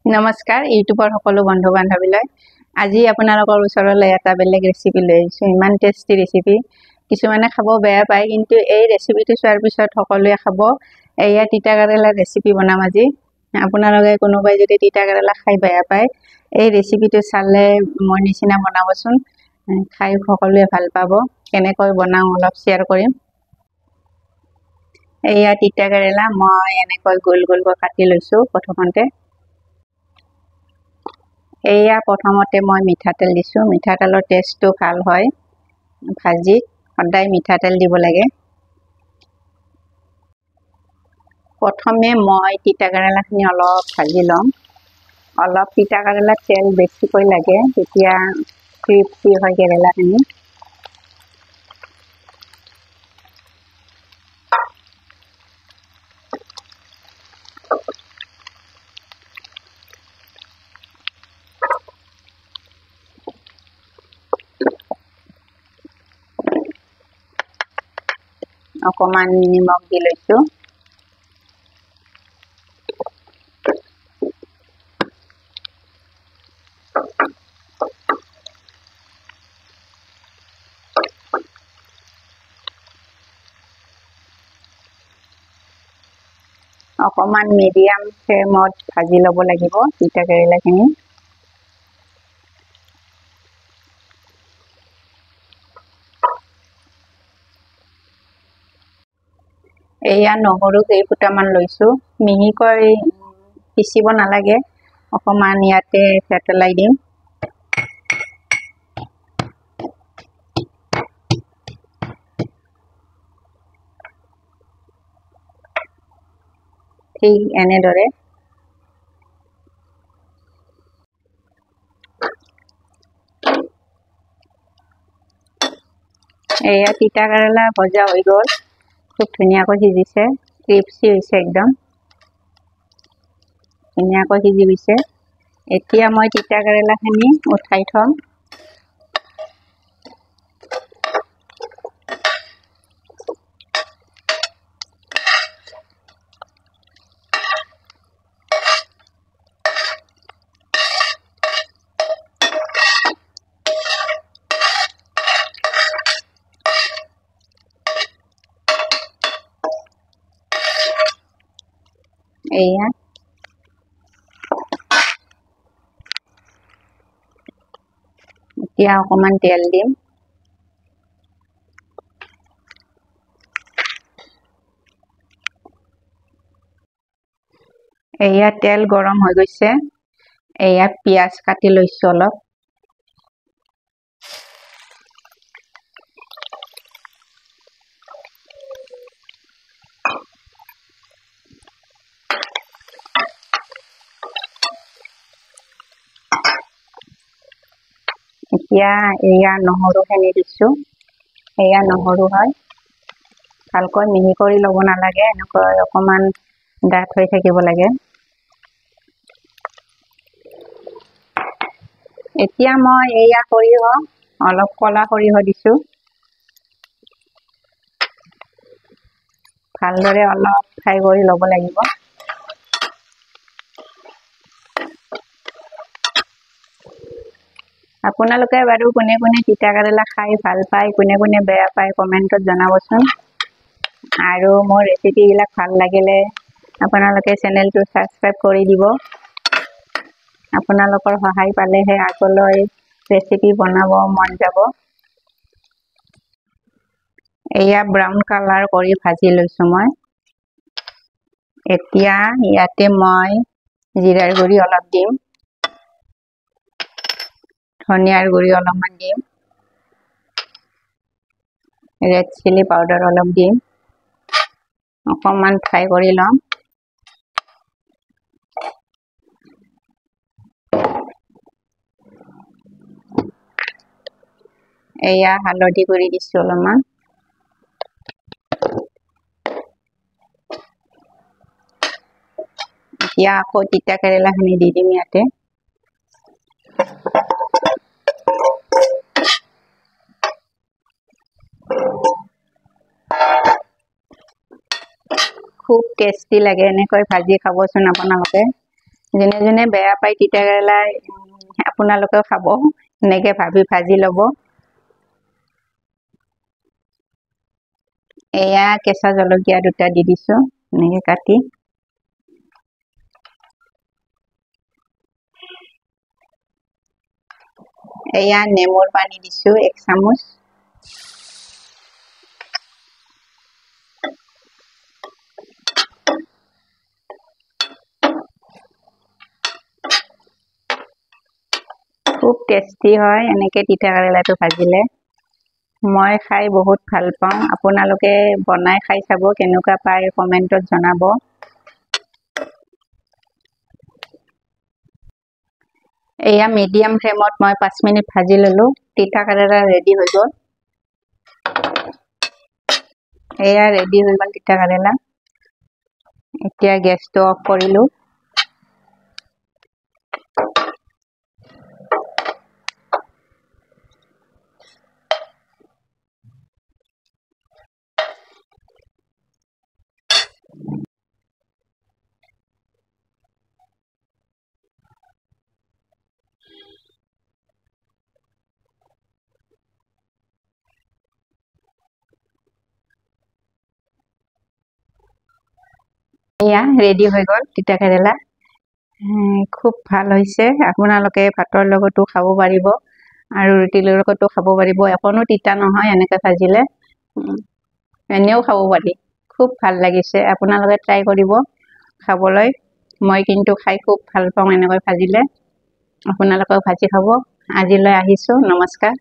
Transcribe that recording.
নমস্কাৰ ইউটিউবৰ সকলো বন্ধু বান্ধৱীলৈ আজি আপোনালোকৰ ওচৰলৈ এটা বেলেগ ৰেচিপি লৈ আহিছোঁ। ইমান টেষ্টি ৰেচিপি, কিছুমানে খাব বেয়া পায়, কিন্তু এই ৰেচিপিটো চোৱাৰ পিছত সকলোৱে খাব। এয়া তিতা কেৰেলাৰ ৰেচিপি বনাম আজি। আপোনালোকে কোনোবাই যদি তিতা কেৰেলা খাই বেয়া পায়, এই ৰেচিপিটো চালে মোৰ নিচিনা বনাবচোন, খাই সকলোৱে ভাল পাব। কেনেকৈ বনাওঁ অলপ শ্বেয়াৰ কৰিম। এয়া তিতা কেৰেলা মই এনেকৈ গোল গোলকৈ কাটি লৈছোঁ। প্ৰথমতে এয়া প্ৰথমতে মই মিঠাতেল দিছোঁ। মিঠাতেলৰ টেষ্টটো ভাল হয় ভাজিত, সদায় মিঠাতেল দিব লাগে। প্ৰথমে মই তিতা কেৰেলাখিনি অলপ ভাজি ল'ম। অলপ তিতা কেৰেলাত তেল বেছিকৈ লাগে, তেতিয়া ক্ৰিস্পি হয় কেৰেলাখিনি। অকণমান নিমখ দি লৈছোঁ। অকণমান মিডিয়াম ফ্লেমত ভাজি ল'ব লাগিব তিতা কেৰেলাখিনি। এয়া নহৰু কেইফুটামান লৈছোঁ। মিহিকৈ পিচিব নালাগে, অকণমান ইয়াতে থেতেলাই দিম। ঠিক এনেদৰে এয়া তিতা কেৰেলা ভজা হৈ গ'ল, খুব ধুনীয়াকৈ সিজিছে, ক্ৰিস্পি হৈছে, একদম ধুনীয়াকৈ সিজি গৈছে। এতিয়া মই তিতা কেৰেলাখিনি উঠাই থ'ম। এয়া এতিয়া অকণমান তেল দিম। এয়া তেল গৰম হৈ গৈছে। এয়া পিঁয়াজ কাটি লৈছোঁ অলপ। এতিয়া এয়া নহৰুখিনি দিছোঁ। এয়া নহৰু হয়, ভালকৈ মিহি কৰি ল'ব নালাগে, এনেকৈ অকণমান ডাঠ হৈ থাকিব লাগে। এতিয়া মই এয়া সৰিয়হ, অলপ ক'লা সৰিয়হ দিছোঁ। ভালদৰে অলপ ফ্ৰাই কৰি ল'ব লাগিব। আপোনালোকে বাৰু কোনে কোনে তিতা কেৰেলা খাই ভাল পায়, কোনে কোনে বেয়া পায়, কমেণ্টত জনাবচোন। আৰু মোৰ ৰেচিপিবিলাক ভাল লাগিলে আপোনালোকে চেনেলটো ছাবস্ক্ৰাইব কৰি দিব। আপোনালোকৰ সহায় পালেহে আগলৈ ৰেচিপি বনাব মন যাব। এয়া ব্ৰাউন কালাৰ কৰি ভাজি লৈছোঁ মই। এতিয়া ইয়াতে মই জিৰাৰ গুড়ি অলপ দিম, ধনিয়াৰ গুড়ি অলপমান দিম, ৰেড চিলি পাউডাৰ অলপ দিম। অকণমান ফ্ৰাই কৰি ল'ম। এয়া হালধি গুড়ি দিছোঁ অলপমান। এতিয়া আকৌ তিতা কেৰেলাখিনি দি দিম ইয়াতে। খুব টেষ্টি লাগে, এনেকৈ ভাজি খাবচোন আপোনালোকে। যোনে যোনে বেয়া পায় তিতা কেৰেলা আপোনালোকেও খাব, এনেকৈ ভাজি ল'ব। এয়া কেঁচা জলকীয়া দুটা দি দিছো এনেকৈ কাটি। এয়া নেমুৰ পানী দিছো 1 চামুচ। খুব টেষ্টি হয় এনেকৈ তিতা কেৰেলাটো ভাজিলে। মই খাই বহুত ভাল পাওঁ। আপোনালোকে বনাই খাই চাব, কেনেকুৱা পায় কমেণ্টত জনাব। এয়া মিডিয়াম ফ্লেমত মই 5 মিনিট ভাজি ললো। তিতা কেৰেলা ৰেডি হৈ গ'ল। এয়া ৰেডি হৈ গ'ল তিতা কেৰেলা। এতিয়া গেছটো অফ কৰিলো। এয়া ৰেডি হৈ গ'ল তিতা কেৰেলা। খুব ভাল হৈছে। আপোনালোকে ভাতৰ লগতো খাব পাৰিব আৰু ৰুটিৰ লগতো খাব পাৰিব। অকণো তিতা নহয় এনেকৈ ভাজিলে। এনেও খাব পাৰি। খুব ভাল লাগিছে। আপোনালোকে ট্ৰাই কৰিব খাবলৈ। মই কিন্তু খাই খুব ভাল পাওঁ এনেকৈ ভাজিলে। আপোনালোকেও ভাজি খাব। আজিলৈ আহিছোঁ। নমস্কাৰ।